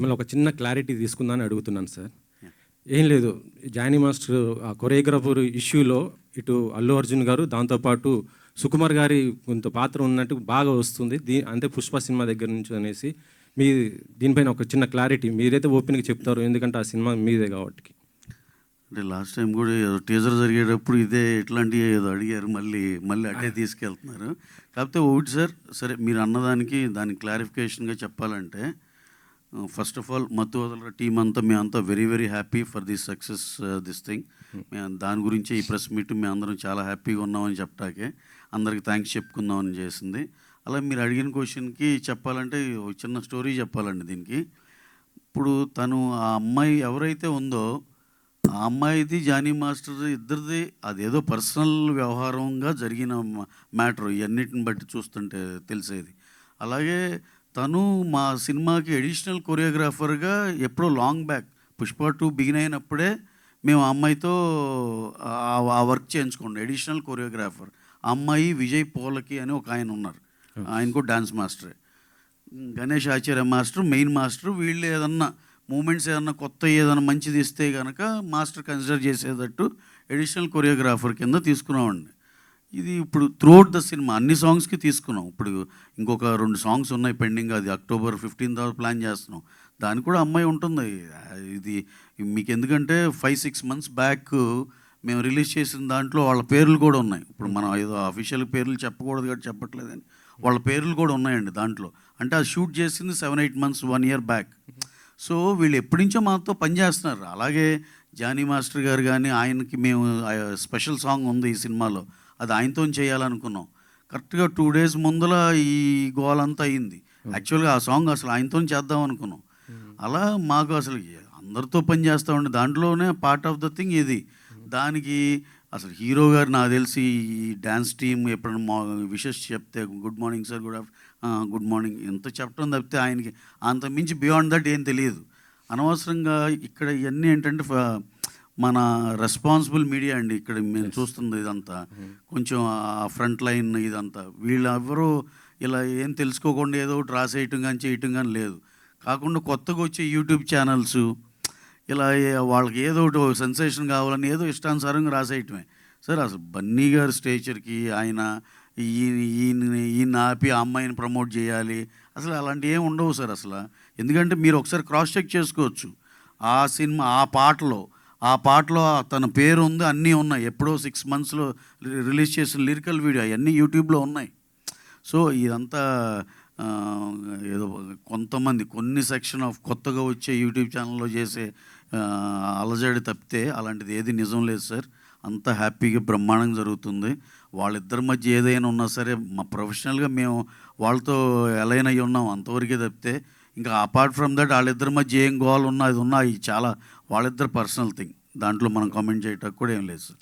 మిమ్మల్ని ఒక చిన్న క్లారిటీ తీసుకుందామని అడుగుతున్నాను సార్. ఏం లేదు, జానీ మాస్టర్ ఆ కొరియోగ్రాఫర్ ఇష్యూలో ఇటు అల్లు అర్జున్ గారు, దాంతోపాటు సుకుమార్ గారి కొంత పాత్ర ఉన్నట్టు బాగా వస్తుంది. అంటే పుష్ప సినిమా దగ్గర నుంచి అనేసి మీ దీనిపైన ఒక చిన్న క్లారిటీ మీరైతే ఓపెన్గా చెప్తారు, ఎందుకంటే ఆ సినిమా మీదే కాబట్టి. అంటే లాస్ట్ టైం కూడా టీజర్ జరిగేటప్పుడు ఇదే ఇట్లాంటివి ఏదో అడిగారు, మళ్ళీ అట్టే తీసుకెళ్తున్నారు. కాకపోతే ఒకటి సార్, సరే మీరు అన్నదానికి దానికి క్లారిఫికేషన్గా చెప్పాలంటే, ఫస్ట్ ఆఫ్ ఆల్ మత్తు వదలరా టీం అంతా మేమంతా very very happy for this success this thing. మేము దాని గురించి ఈ ప్రెస్ మీట్ మేము అందరం చాలా హ్యాపీగా ఉన్నామని చెప్పటాకే అందరికి థ్యాంక్స్ చెప్పుకుందామని చేసింది. అలా మీరు అడిగిన క్వశ్చన్కి చెప్పాలంటే ఒక చిన్న స్టోరీ చెప్పాలండి దీనికి. ఇప్పుడు తను ఆ అమ్మాయి ఎవరైతే ఉందో ఆ అమ్మాయిది జానీ మాస్టర్ ఇద్దరిది అదేదో పర్సనల్ వ్యవహారంగా జరిగిన మ్యాటర్ ఇవన్నిటిని బట్టి చూస్తుంటే తెలిసేది. అలాగే తను మా సినిమాకి అడిషనల్ కొరియోగ్రాఫర్గా ఎప్పుడో లాంగ్ బ్యాక్ పుష్ప 2 బిగిన్ అయినప్పుడే మేము ఆ అమ్మాయితో ఆ వర్క్ చేయించుకోండి. అడిషనల్ కొరియోగ్రాఫర్ ఆ అమ్మాయి విజయ్ పోలకి అని ఒక ఆయన ఉన్నారు, ఆయన కూడా డాన్స్ మాస్టరే. గణేష్ ఆచార్య మాస్టర్ మెయిన్ మాస్టర్. వీళ్ళు ఏదన్నా మూమెంట్స్ ఏదన్నా కొత్త ఏదైనా మంచిది ఇస్తే కనుక మాస్టర్ కన్సిడర్ చేసేటట్టు అడిషనల్ కొరియోగ్రాఫర్ కింద తీసుకున్నామండి. ఇది ఇప్పుడు త్రూఅవుట్ ద సినిమా అన్ని సాంగ్స్కి తీసుకున్నాం. ఇప్పుడు ఇంకొక 2 సాంగ్స్ ఉన్నాయి పెండింగ్, అది October 15th ప్లాన్ చేస్తున్నాం. దానికి కూడా అమ్మాయి ఉంటుంది. ఇది మీకు ఎందుకంటే 5-6 months బ్యాక్ మేము రిలీజ్ చేసిన దాంట్లో వాళ్ళ పేర్లు కూడా ఉన్నాయి. ఇప్పుడు మనం ఏదో అఫీషియల్ పేర్లు చెప్పకూడదు కాబట్టి చెప్పట్లేదని వాళ్ళ పేర్లు కూడా ఉన్నాయండి దాంట్లో. అంటే అది షూట్ చేసింది 7-8 months 1 year బ్యాక్. సో వీళ్ళు ఎప్పటి నుంచో మాతో పనిచేస్తున్నారు. అలాగే జానీ మాస్టర్ గారు కానీ ఆయనకి మేము స్పెషల్ సాంగ్ ఉంది ఈ సినిమాలో, అది ఆయనతో చేయాలనుకున్నాం. కరెక్ట్గా 2 days ముందల ఈ గోలంతా అయింది. యాక్చువల్గా ఆ సాంగ్ అసలు ఆయనతో చేద్దాం అనుకున్నాం. అలా మాకు అసలు అందరితో పని చేస్తూ ఉండే దాంట్లోనే పార్ట్ ఆఫ్ ద థింగ్ ఇది. దానికి అసలు హీరో గారు నాకు తెలిసి ఈ డ్యాన్స్ టీమ్ ఎప్పుడైనా విషెస్ చెప్తే good morning sir, good morning ఎంత చెప్పడం తప్పితే ఆయనకి అంత మించి బియాండ్ దట్ ఏం తెలియదు. అనవసరంగా ఇక్కడ ఇవన్నీ ఏంటంటే మన రెస్పాన్సిబుల్ మీడియా అండి ఇక్కడ మేము చూస్తుంది ఇదంతా. కొంచెం ఆ ఫ్రంట్ లైన్ ఇదంతా వీళ్ళెవరూ ఇలా ఏం తెలుసుకోకుండా ఏదో ఒకటి రాసేయటం కానీ చేయటం కానీ లేదు. కాకుండా కొత్తగా వచ్చే యూట్యూబ్ ఛానల్స్ ఇలా వాళ్ళకి ఏదో ఒకటి సెన్సేషన్ కావాలని ఏదో ఇష్టానుసారంగా రాసేయటమే. సార్ అసలు బన్నీ గారి స్టేచర్కి ఆయన ఈయన ఆపి ఆ అమ్మాయిని ప్రమోట్ చేయాలి అసలు అలాంటివి ఏమి ఉండవు సార్ అసలు. ఎందుకంటే మీరు ఒకసారి క్రాస్ చెక్ చేసుకోవచ్చు. ఆ సినిమా ఆ పాటలో తన పేరు ఉంది, అన్నీ ఉన్నాయి. ఎప్పుడో 6 months రిలీజ్ చేసిన లిరికల్ వీడియో అవన్నీ యూట్యూబ్లో ఉన్నాయి. సో ఇదంతా ఏదో కొన్ని సెక్షన్ ఆఫ్ కొత్తగా వచ్చే యూట్యూబ్ ఛానల్లో చేసే అలజడి తప్పితే అలాంటిది ఏది నిజం లేదు సార్. అంతా హ్యాపీగా బ్రహ్మాండంగా జరుగుతుంది. వాళ్ళిద్దరి మధ్య ఏదైనా ఉన్నా సరే మా ప్రొఫెషనల్గా మేము వాళ్ళతో అలైన్ అయ్యి ఉన్నాం అంతవరకే తప్పితే ఇంకా అపార్ట్ ఫ్రమ్ దట్ వాళ్ళిద్దరి మధ్య ఏం గోల్ ఉన్నా అది ఉన్నా ఇది చాలా వాళ్ళిద్దరు పర్సనల్ థింగ్. దాంట్లో మనం కామెంట్ చేయటం కూడా ఏం లేదు సార్.